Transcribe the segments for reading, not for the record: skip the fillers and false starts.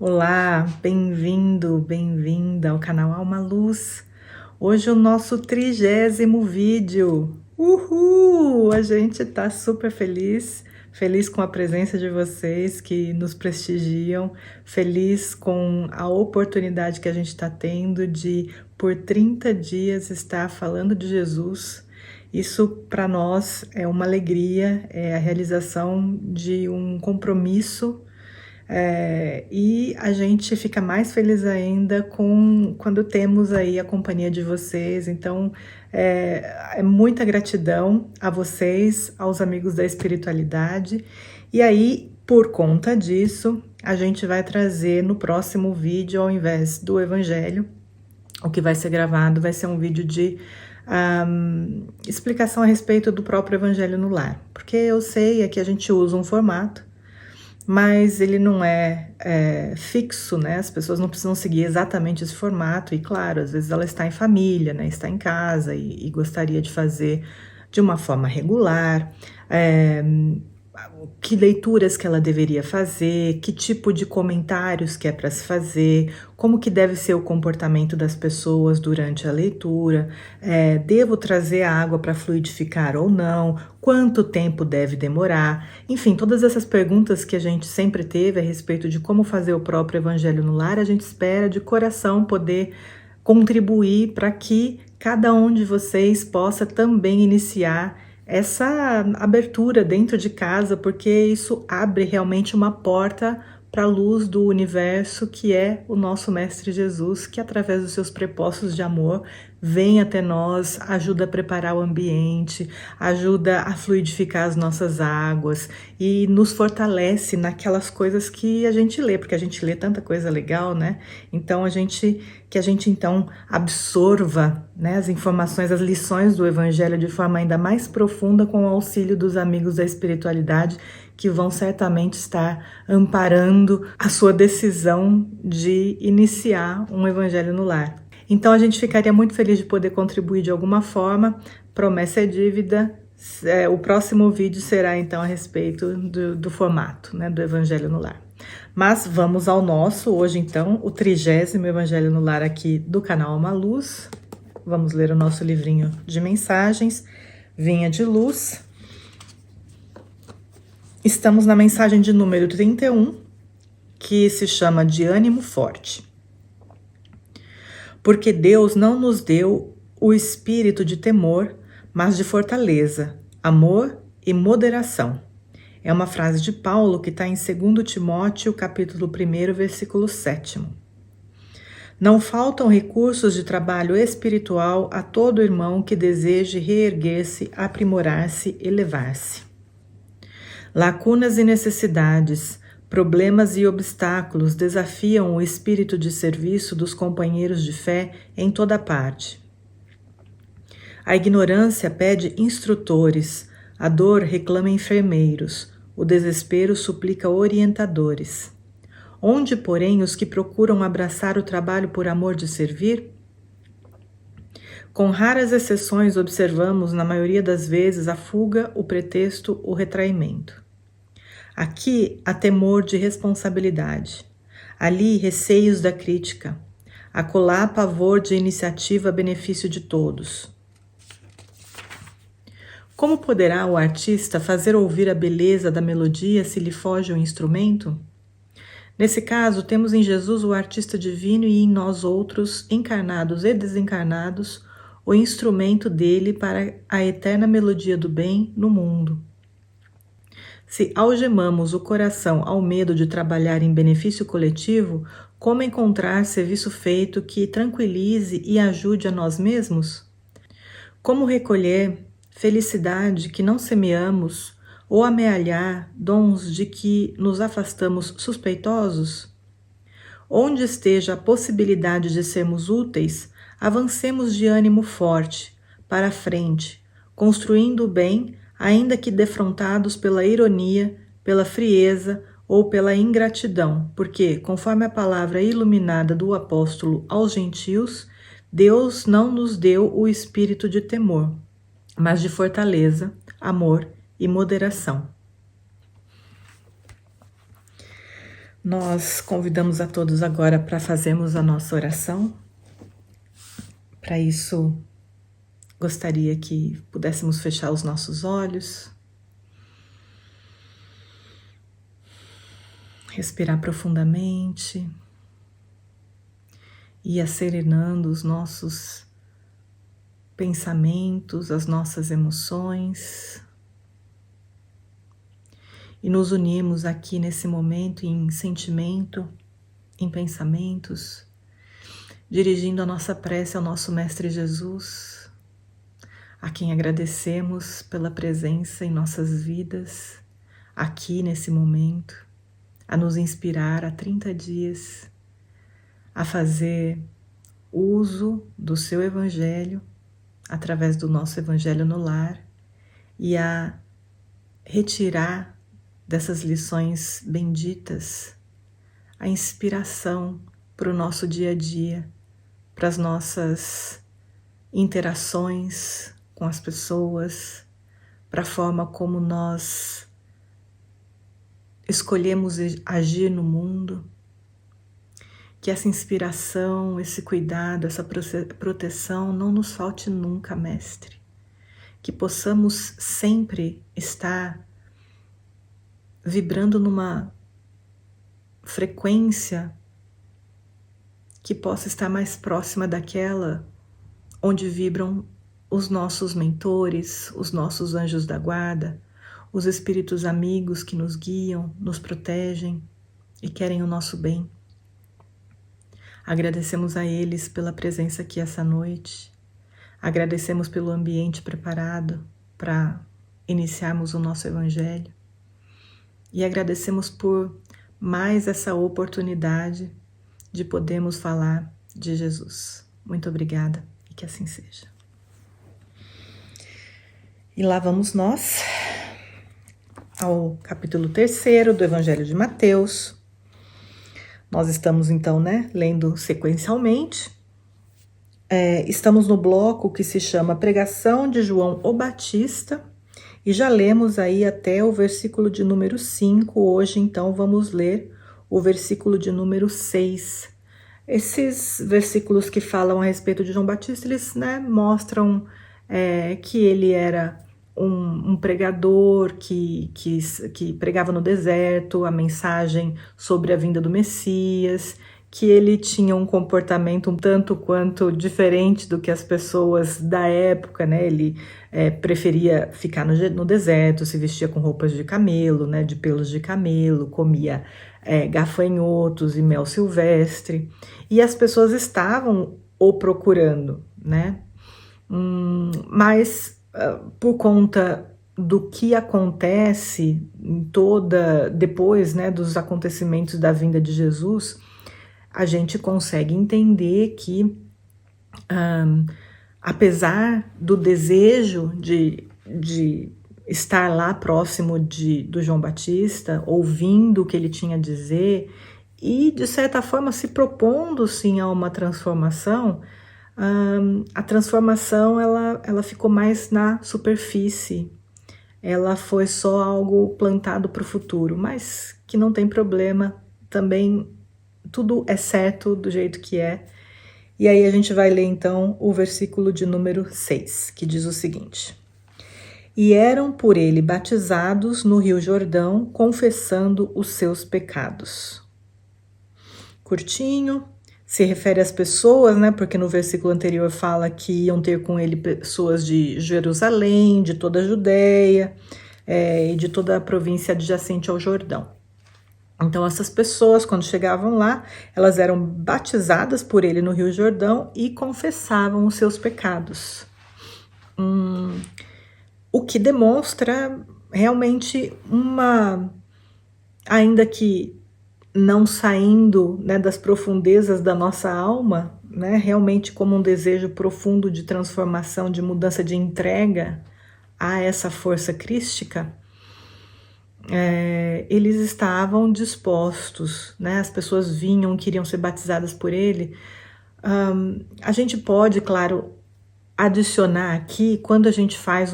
Olá, bem-vindo, bem-vinda ao canal Alma Luz. Hoje o nosso 30º vídeo. Uhul! A gente tá super feliz com a presença de vocês que nos prestigiam, feliz com a oportunidade que a gente está tendo de, por 30 dias, estar falando de Jesus. Isso para nós é uma alegria, é a realização de um compromisso. E a gente fica mais feliz ainda quando temos aí a companhia de vocês. Então, é muita gratidão a vocês, aos amigos da espiritualidade. E aí, por conta disso, a gente vai trazer no próximo vídeo, ao invés do Evangelho, o que vai ser gravado vai ser um vídeo de explicação a respeito do próprio Evangelho no Lar. Porque eu sei que a gente usa um formato, mas ele não é fixo, né? As pessoas não precisam seguir exatamente esse formato. E claro, às vezes ela está em família, né? Está em casa e gostaria de fazer de uma forma regular. Que leituras que ela deveria fazer, que tipo de comentários que é para se fazer, como que deve ser o comportamento das pessoas durante a leitura, devo trazer a água para fluidificar ou não, quanto tempo deve demorar, enfim, todas essas perguntas que a gente sempre teve a respeito de como fazer o próprio Evangelho no Lar, a gente espera de coração poder contribuir para que cada um de vocês possa também iniciar essa abertura dentro de casa, porque isso abre realmente uma porta para a luz do universo, que é o nosso Mestre Jesus, que através dos seus prepostos de amor vem até nós, ajuda a preparar o ambiente, ajuda a fluidificar as nossas águas e nos fortalece naquelas coisas que a gente lê, porque a gente lê tanta coisa legal, né? Então que a gente então absorva, né, as informações, as lições do Evangelho de forma ainda mais profunda com o auxílio dos amigos da espiritualidade, que vão certamente estar amparando a sua decisão de iniciar um Evangelho no Lar. Então a gente ficaria muito feliz de poder contribuir de alguma forma. Promessa é dívida. O próximo vídeo será então a respeito do formato, né, do Evangelho no Lar. Mas vamos ao nosso, hoje então, o 30º Evangelho no Lar aqui do canal Alma Luz. Vamos ler o nosso livrinho de mensagens, Vinha de Luz. Estamos na mensagem de número 31, que se chama de ânimo forte. Porque Deus não nos deu o espírito de temor, mas de fortaleza, amor e moderação. É uma frase de Paulo que está em 2 Timóteo, capítulo 1, versículo 7. Não faltam recursos de trabalho espiritual a todo irmão que deseje reerguer-se, aprimorar-se, elevar-se. Lacunas e necessidades, problemas e obstáculos desafiam o espírito de serviço dos companheiros de fé em toda parte. A ignorância pede instrutores, a dor reclama enfermeiros, o desespero suplica orientadores. Onde, porém, os que procuram abraçar o trabalho por amor de servir? Com raras exceções, observamos, na maioria das vezes, a fuga, o pretexto, o retraimento. Aqui há temor de responsabilidade, ali receios da crítica, acolá pavor de iniciativa a benefício de todos. Como poderá o artista fazer ouvir a beleza da melodia se lhe foge o instrumento? Nesse caso, temos em Jesus o artista divino e em nós outros, encarnados e desencarnados, o instrumento dele para a eterna melodia do bem no mundo. Se algemamos o coração ao medo de trabalhar em benefício coletivo, como encontrar serviço feito que tranquilize e ajude a nós mesmos? Como recolher felicidade que não semeamos ou amealhar dons de que nos afastamos suspeitosos? Onde esteja a possibilidade de sermos úteis, avancemos de ânimo forte, para a frente, construindo o bem, ainda que defrontados pela ironia, pela frieza ou pela ingratidão, porque, conforme a palavra iluminada do apóstolo aos gentios, Deus não nos deu o espírito de temor, mas de fortaleza, amor e moderação. Nós convidamos a todos agora para fazermos a nossa oração. Para isso, gostaria que pudéssemos fechar os nossos olhos, respirar profundamente e ir serenando os nossos pensamentos, as nossas emoções. E nos unimos aqui nesse momento em sentimento, em pensamentos, dirigindo a nossa prece ao nosso Mestre Jesus, a quem agradecemos pela presença em nossas vidas, aqui nesse momento, a nos inspirar há 30 dias, a fazer uso do seu Evangelho, através do nosso Evangelho no Lar, e a retirar dessas lições benditas a inspiração para o nosso dia a dia, para as nossas interações com as pessoas, para a forma como nós escolhemos agir no mundo. Que essa inspiração, esse cuidado, essa proteção não nos falte nunca, Mestre. Que possamos sempre estar vibrando numa frequência que possa estar mais próxima daquela onde vibram os nossos mentores, os nossos anjos da guarda, os espíritos amigos que nos guiam, nos protegem e querem o nosso bem. Agradecemos a eles pela presença aqui essa noite, agradecemos pelo ambiente preparado para iniciarmos o nosso Evangelho e agradecemos por mais essa oportunidade de podermos falar de Jesus. Muito obrigada e que assim seja. E lá vamos nós ao capítulo 3º do Evangelho de Mateus. Nós estamos então, lendo sequencialmente. Estamos no bloco que se chama Pregação de João o Batista e já lemos aí até o versículo de número 5. Hoje então vamos ler o versículo de número 6. Esses versículos que falam a respeito de João Batista, eles mostram que ele era um pregador que pregava no deserto a mensagem sobre a vinda do Messias, que ele tinha um comportamento um tanto quanto diferente do que as pessoas da época, Ele preferia ficar no deserto, se vestia com roupas de camelo, de pelos de camelo, comia gafanhotos e mel silvestre, e as pessoas estavam o procurando, mas por conta do que acontece depois, dos acontecimentos da vinda de Jesus, a gente consegue entender que, apesar do desejo de estar lá próximo do João Batista, ouvindo o que ele tinha a dizer e, de certa forma, se propondo, sim, a uma transformação, a transformação ela ficou mais na superfície, ela foi só algo plantado para o futuro, mas que não tem problema, também tudo é certo do jeito que é. E aí a gente vai ler então o versículo de número 6, que diz o seguinte: E eram por ele batizados no Rio Jordão, confessando os seus pecados. Curtinho, se refere às pessoas, porque no versículo anterior fala que iam ter com ele pessoas de Jerusalém, de toda a Judéia e de toda a província adjacente ao Jordão. Então essas pessoas, quando chegavam lá, elas eram batizadas por ele no Rio Jordão e confessavam os seus pecados. O que demonstra realmente ainda que não saindo das profundezas da nossa alma, realmente como um desejo profundo de transformação, de mudança, de entrega a essa força crística, eles estavam dispostos, as pessoas vinham, queriam ser batizadas por ele. A gente pode, claro, adicionar aqui, quando a gente faz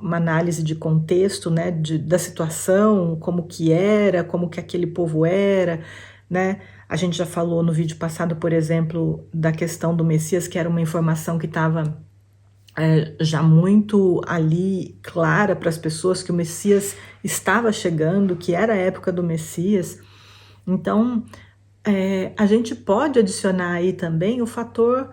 uma análise de contexto, né, da situação, como que era, como que aquele povo era, né? A gente já falou no vídeo passado, por exemplo, da questão do Messias, que era uma informação que estava já muito ali clara para as pessoas, que o Messias estava chegando, que era a época do Messias. Então, a gente pode adicionar aí também o fator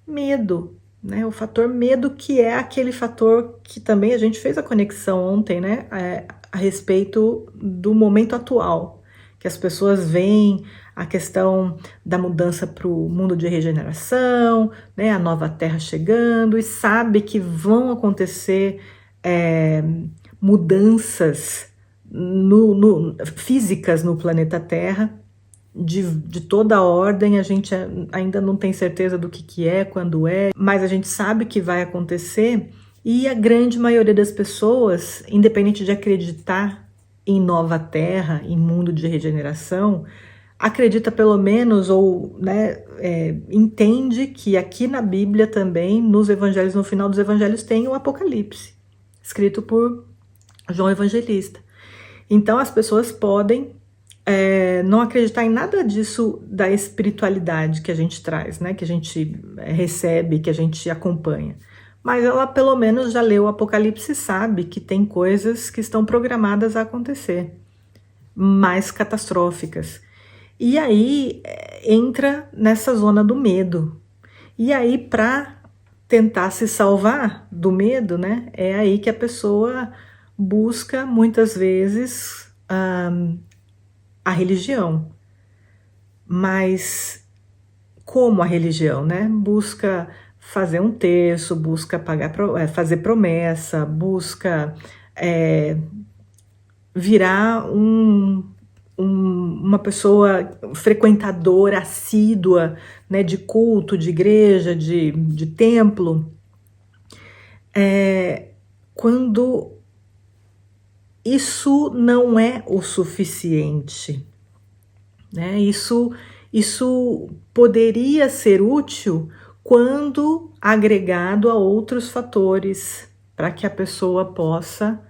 medo, né? O fator medo, que é aquele fator que também a gente fez a conexão ontem, né? A respeito do momento atual, que as pessoas veem a questão da mudança para o mundo de regeneração, né? A nova terra chegando, e sabe que vão acontecer mudanças físicas no planeta Terra, de toda a ordem. A gente ainda não tem certeza do que é, quando é, mas a gente sabe que vai acontecer, e a grande maioria das pessoas, independente de acreditar em nova terra, em mundo de regeneração, acredita pelo menos, ou né, entende que aqui na Bíblia também, nos evangelhos, no final dos evangelhos, tem o Apocalipse, escrito por João Evangelista. Então as pessoas podem não acreditar em nada disso da espiritualidade que a gente traz, né? Que a gente recebe, que a gente acompanha. Mas ela pelo menos já leu o Apocalipse e sabe que tem coisas que estão programadas a acontecer, mais catastróficas. E aí entra nessa zona do medo. E aí, para tentar se salvar do medo, né? É aí que a pessoa busca muitas vezes a religião. Mas como a religião, né? Busca fazer um terço, busca fazer promessa, busca virar uma pessoa frequentadora assídua, né, de culto, de igreja, de templo, quando isso não é o suficiente, né? Isso poderia ser útil quando agregado a outros fatores, para que a pessoa possa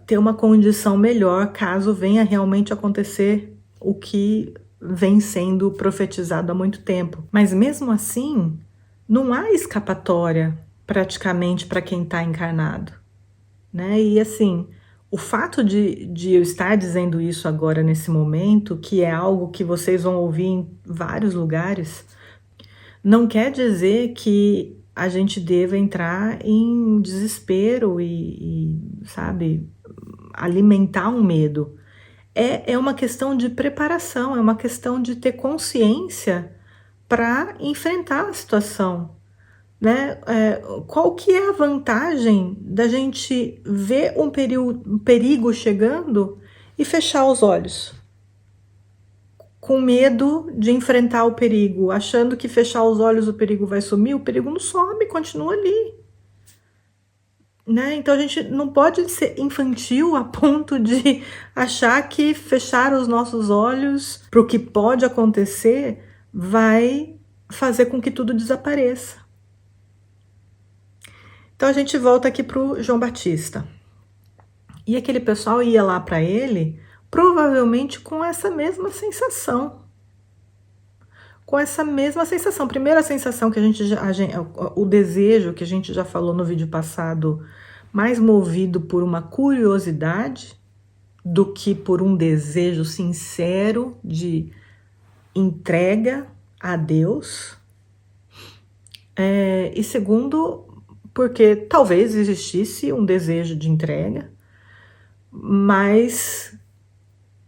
ter uma condição melhor, caso venha realmente acontecer o que vem sendo profetizado há muito tempo. Mas mesmo assim, não há escapatória praticamente para quem está encarnado, né? E assim, o fato de eu estar dizendo isso agora nesse momento, que é algo que vocês vão ouvir em vários lugares, não quer dizer que a gente deva entrar em desespero e sabe, alimentar um medo. É uma questão de preparação, é uma questão de ter consciência para enfrentar a situação, né? Qual que é a vantagem da gente ver um perigo chegando e fechar os olhos? Com medo de enfrentar o perigo, achando que fechar os olhos o perigo vai sumir. O perigo não some, continua ali, né? Então a gente não pode ser infantil a ponto de achar que fechar os nossos olhos para o que pode acontecer vai fazer com que tudo desapareça. Então a gente volta aqui para o João Batista. E aquele pessoal ia lá para ele, provavelmente com essa mesma sensação. Com essa mesma sensação. Primeiro, a sensação que o desejo que a gente já falou no vídeo passado, mais movido por uma curiosidade do que por um desejo sincero de entrega a Deus. E segundo, porque talvez existisse um desejo de entrega, mas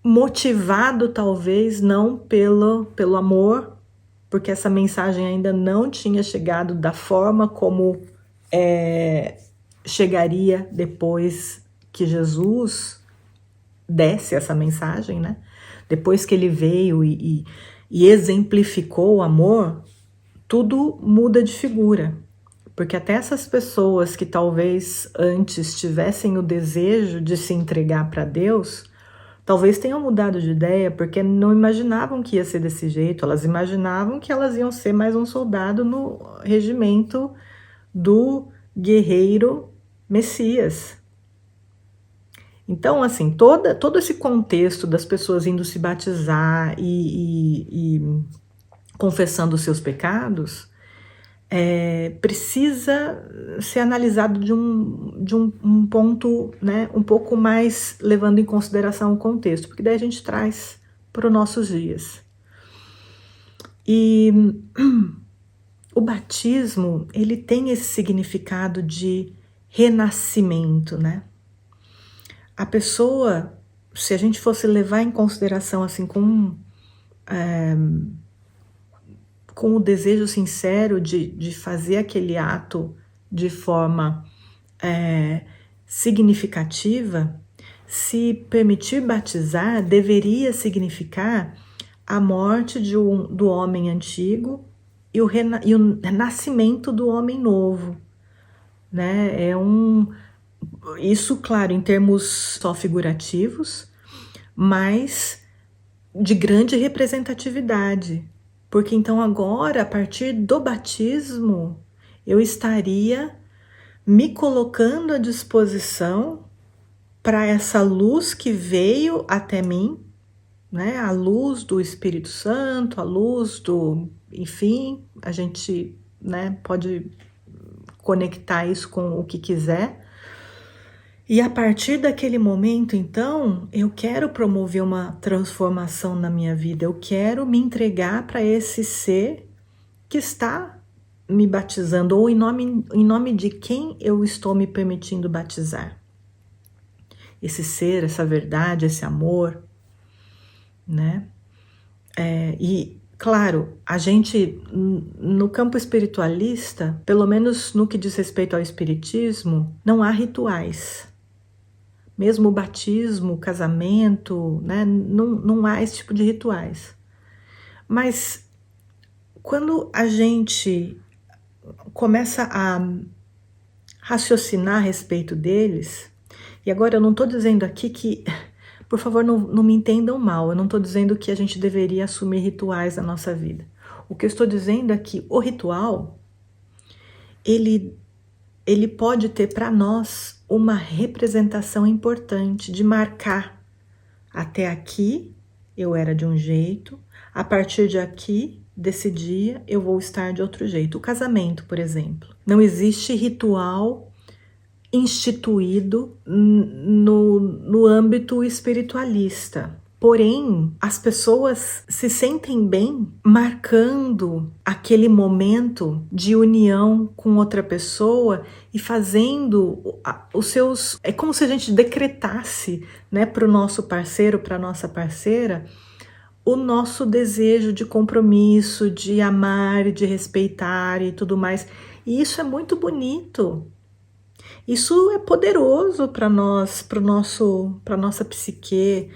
motivado talvez não pelo amor, porque essa mensagem ainda não tinha chegado da forma como chegaria depois que Jesus desse essa mensagem, né? Depois que ele veio e exemplificou o amor, tudo muda de figura. Porque até essas pessoas que talvez antes tivessem o desejo de se entregar para Deus, talvez tenham mudado de ideia, porque não imaginavam que ia ser desse jeito. Elas imaginavam que elas iam ser mais um soldado no regimento do guerreiro Messias. Então, assim, todo esse contexto das pessoas indo se batizar e confessando os seus pecados, precisa ser analisado de um ponto, né, um pouco mais levando em consideração o contexto, porque daí a gente traz para os nossos dias. E o batismo, ele tem esse significado de renascimento, né? A pessoa, se a gente fosse levar em consideração assim com o desejo sincero de fazer aquele ato de forma significativa, se permitir batizar deveria significar a morte do homem antigo e o nascimento do homem novo, né? Isso, claro, em termos só figurativos, mas de grande representatividade, porque então agora, a partir do batismo, eu estaria me colocando à disposição para essa luz que veio até mim, né? A luz do Espírito Santo, a luz enfim, a gente, né, pode conectar isso com o que quiser. E a partir daquele momento, então, eu quero promover uma transformação na minha vida, eu quero me entregar para esse ser que está me batizando, ou em nome de quem eu estou me permitindo batizar. Esse ser, essa verdade, esse amor, né? E, claro, a gente, no campo espiritualista, pelo menos no que diz respeito ao espiritismo, não há rituais. Mesmo o batismo, o casamento, né? Não há esse tipo de rituais. Mas quando a gente começa a raciocinar a respeito deles, e agora eu não estou dizendo aqui que, por favor, não me entendam mal, eu não estou dizendo que a gente deveria assumir rituais na nossa vida. O que eu estou dizendo é que o ritual, ele pode ter para nós uma representação importante de marcar: até aqui eu era de um jeito, a partir de aqui, desse dia, eu vou estar de outro jeito. O casamento, por exemplo, não existe ritual instituído no âmbito espiritualista. Porém, as pessoas se sentem bem marcando aquele momento de união com outra pessoa e fazendo os seus... É como se a gente decretasse, né, para o nosso parceiro, para a nossa parceira, o nosso desejo de compromisso, de amar, de respeitar e tudo mais. E isso é muito bonito. Isso é poderoso para nós, para nossa psique,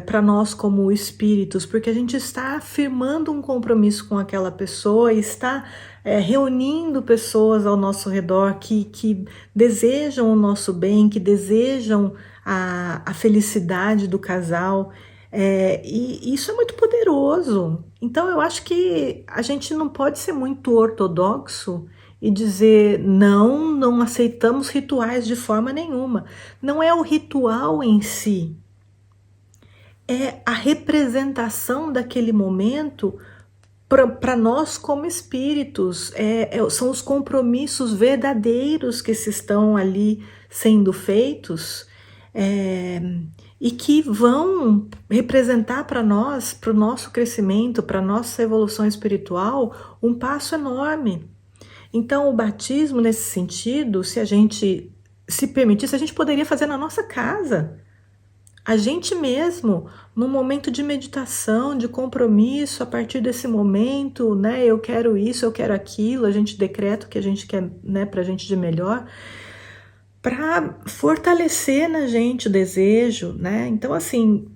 para nós como espíritos, porque a gente está afirmando um compromisso com aquela pessoa e está reunindo pessoas ao nosso redor que desejam o nosso bem, que desejam a felicidade do casal. E isso é muito poderoso. Então eu acho que a gente não pode ser muito ortodoxo e dizer não aceitamos rituais de forma nenhuma. Não é o ritual em si, é a representação daquele momento para nós como espíritos, são os compromissos verdadeiros que se estão ali sendo feitos, e que vão representar para nós, para o nosso crescimento, para a nossa evolução espiritual, um passo enorme. Então, o batismo, nesse sentido, se a gente se permitisse, a gente poderia fazer na nossa casa. A gente mesmo, num momento de meditação, de compromisso, a partir desse momento, né, eu quero isso, eu quero aquilo, a gente decreta o que a gente quer, né, pra gente de melhor, para fortalecer na gente o desejo, né? Então, assim,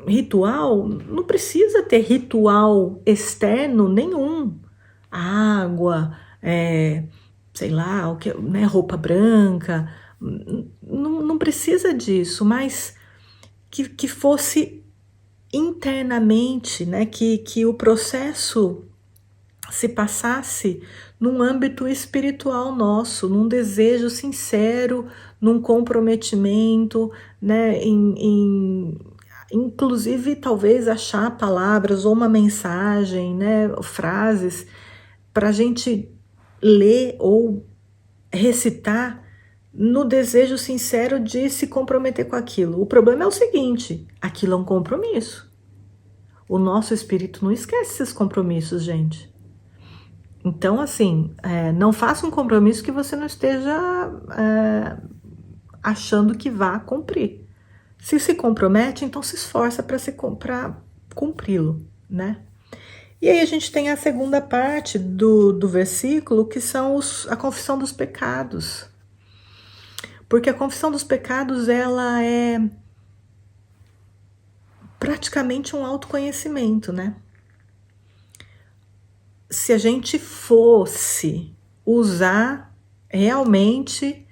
ritual, não precisa ter ritual externo nenhum. Água, sei lá, o que, né, roupa branca, não precisa disso, mas que fosse internamente, né, que o processo se passasse num âmbito espiritual nosso, num desejo sincero, num comprometimento, né, inclusive talvez achar palavras ou uma mensagem, né, frases para a gente ler ou recitar no desejo sincero de se comprometer com aquilo. O problema é o seguinte: aquilo é um compromisso. O nosso espírito não esquece esses compromissos, gente. Então, assim, não faça um compromisso que você não esteja achando que vá cumprir. Se compromete, então se esforça para cumpri-lo, né? E aí a gente tem a segunda parte do versículo, que são a confissão dos pecados. Porque a confissão dos pecados, ela é praticamente um autoconhecimento, né? Se a gente fosse usar realmente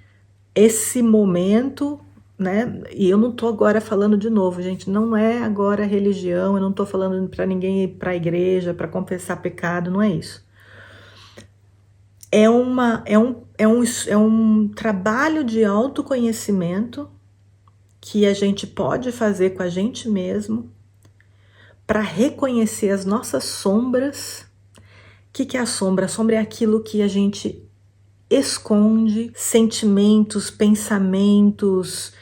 esse momento, né? E eu não tô agora falando de novo, gente, não é agora religião, eu não tô falando para ninguém ir para a igreja para confessar pecado, não é isso. É um trabalho de autoconhecimento que a gente pode fazer com a gente mesmo para reconhecer as nossas sombras. O que é a sombra? A sombra é aquilo que a gente esconde, sentimentos, pensamentos,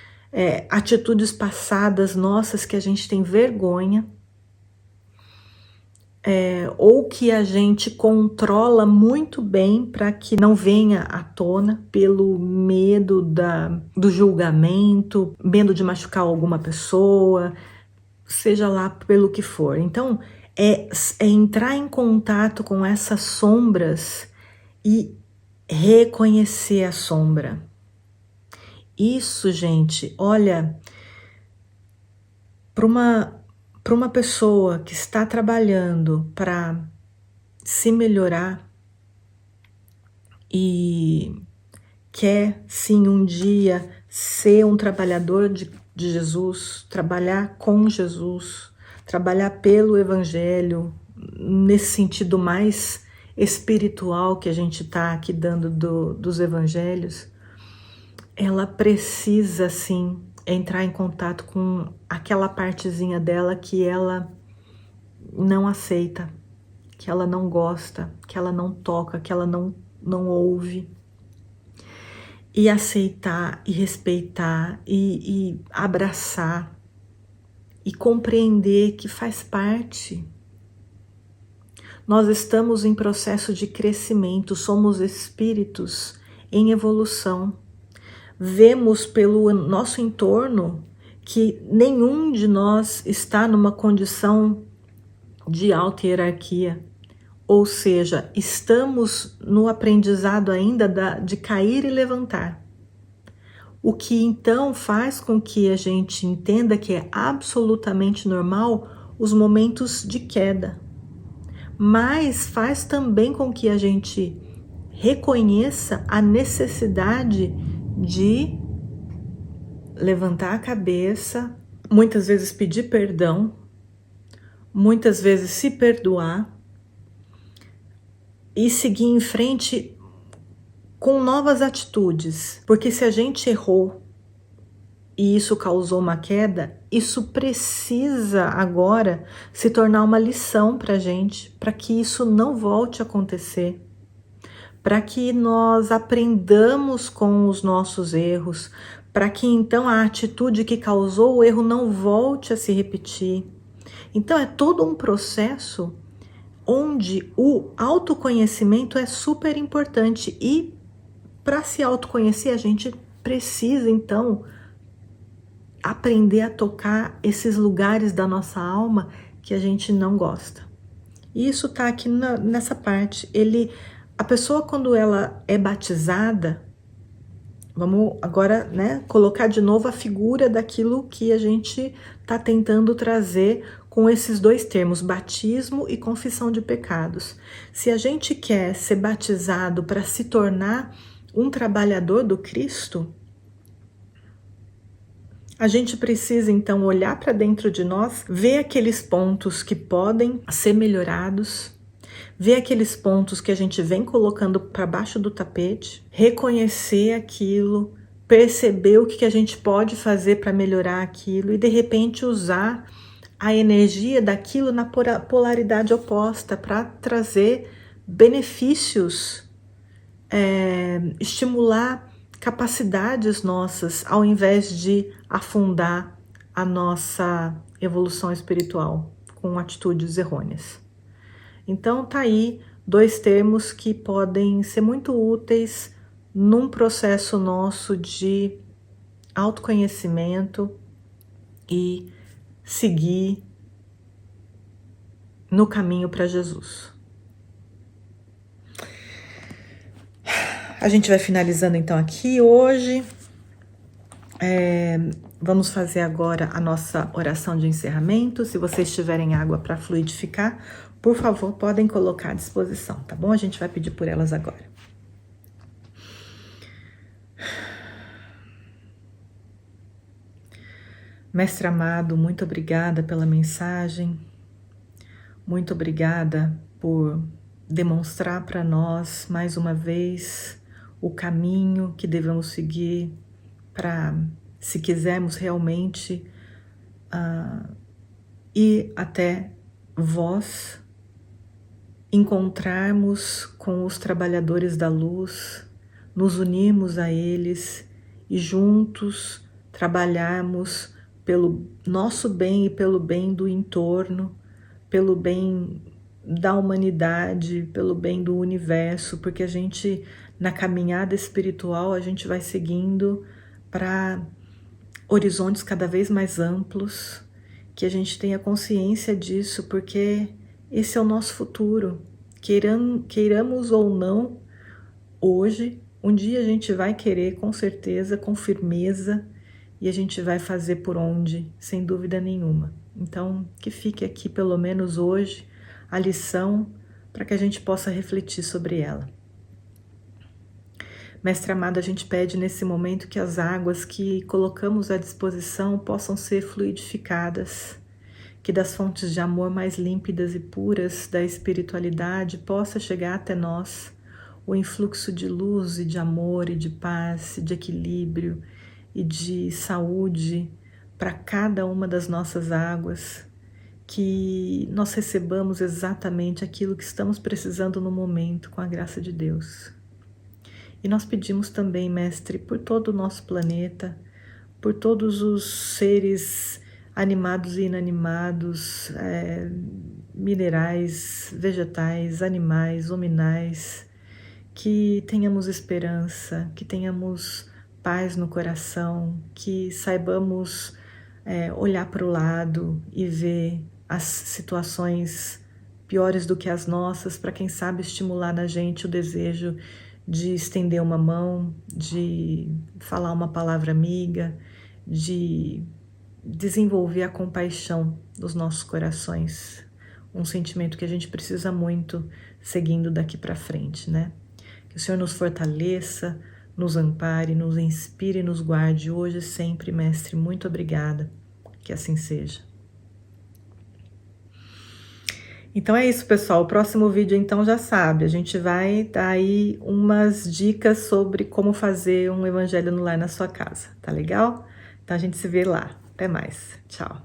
atitudes passadas nossas que a gente tem vergonha, ou que a gente controla muito bem para que não venha à tona pelo medo do julgamento, medo de machucar alguma pessoa, seja lá pelo que for. Então, é entrar em contato com essas sombras e reconhecer a sombra. Isso, gente, olha, para uma pessoa que está trabalhando para se melhorar e quer sim um dia ser um trabalhador de Jesus, trabalhar com Jesus, trabalhar pelo Evangelho, nesse sentido mais espiritual que a gente está aqui dando dos Evangelhos, ela precisa sim entrar em contato com aquela partezinha dela que ela não aceita, que ela não gosta, que ela não toca, que ela não ouve. E aceitar, e respeitar, e abraçar, e compreender que faz parte. Nós estamos em processo de crescimento, somos espíritos em evolução. Vemos pelo nosso entorno que nenhum de nós está numa condição de alta hierarquia. Ou seja, estamos no aprendizado ainda de cair e levantar. O que então faz com que a gente entenda que é absolutamente normal os momentos de queda. Mas faz também com que a gente reconheça a necessidade de levantar a cabeça, muitas vezes pedir perdão, muitas vezes se perdoar e seguir em frente com novas atitudes, porque se a gente errou e isso causou uma queda, isso precisa agora se tornar uma lição para a gente, para que isso não volte a acontecer, para que nós aprendamos com os nossos erros, para que então a atitude que causou o erro não volte a se repetir. Então é todo um processo onde o autoconhecimento é super importante e para se autoconhecer a gente precisa então aprender a tocar esses lugares da nossa alma que a gente não gosta. E isso tá aqui nessa parte. A pessoa quando ela é batizada, vamos agora, né, colocar de novo a figura daquilo que a gente tá tentando trazer com esses dois termos, batismo e confissão de pecados. Se a gente quer ser batizado para se tornar um trabalhador do Cristo, a gente precisa então olhar para dentro de nós, ver aqueles pontos que podem ser melhorados, ver aqueles pontos que a gente vem colocando para baixo do tapete, reconhecer aquilo, perceber o que a gente pode fazer para melhorar aquilo e de repente usar a energia daquilo na polaridade oposta para trazer benefícios, estimular capacidades nossas, ao invés de afundar a nossa evolução espiritual com atitudes errôneas. Então tá aí 2 termos que podem ser muito úteis num processo nosso de autoconhecimento e seguir no caminho para Jesus. A gente vai finalizando então aqui hoje. Vamos fazer agora a nossa oração de encerramento. Se vocês tiverem água para fluidificar, por favor, podem colocar à disposição, tá bom? A gente vai pedir por elas agora. Mestre amado, muito obrigada pela mensagem. Muito obrigada por demonstrar para nós, mais uma vez, o caminho que devemos seguir para, se quisermos realmente ir até vós, encontrarmos com os trabalhadores da luz, nos unirmos a eles e juntos trabalharmos pelo nosso bem e pelo bem do entorno, pelo bem da humanidade, pelo bem do universo, porque a gente, na caminhada espiritual, a gente vai seguindo para horizontes cada vez mais amplos, que a gente tenha consciência disso, porque esse é o nosso futuro. Queiramos ou não, hoje, um dia a gente vai querer com certeza, com firmeza, e a gente vai fazer por onde, sem dúvida nenhuma. Então, que fique aqui pelo menos hoje a lição para que a gente possa refletir sobre ela. Mestre amado, a gente pede nesse momento que as águas que colocamos à disposição possam ser fluidificadas, que das fontes de amor mais límpidas e puras da espiritualidade possa chegar até nós o influxo de luz e de amor e de paz, e de equilíbrio e de saúde para cada uma das nossas águas, que nós recebamos exatamente aquilo que estamos precisando no momento, com a graça de Deus. E nós pedimos também, Mestre, por todo o nosso planeta, por todos os seres animados e inanimados, minerais, vegetais, animais, hominais, que tenhamos esperança, que tenhamos paz no coração, que saibamos olhar para o lado e ver as situações piores do que as nossas, para quem sabe estimular na gente o desejo de estender uma mão, de falar uma palavra amiga, de desenvolver a compaixão dos nossos corações, um sentimento que a gente precisa muito seguindo daqui para frente, né? Que o Senhor nos fortaleça, nos ampare, nos inspire e nos guarde hoje e sempre, Mestre. Muito obrigada. Que assim seja. Então é isso, pessoal. O próximo vídeo, então, já sabe. A gente vai dar aí umas dicas sobre como fazer um evangelho no lar na sua casa. Tá legal? Então a gente se vê lá. Até mais. Tchau.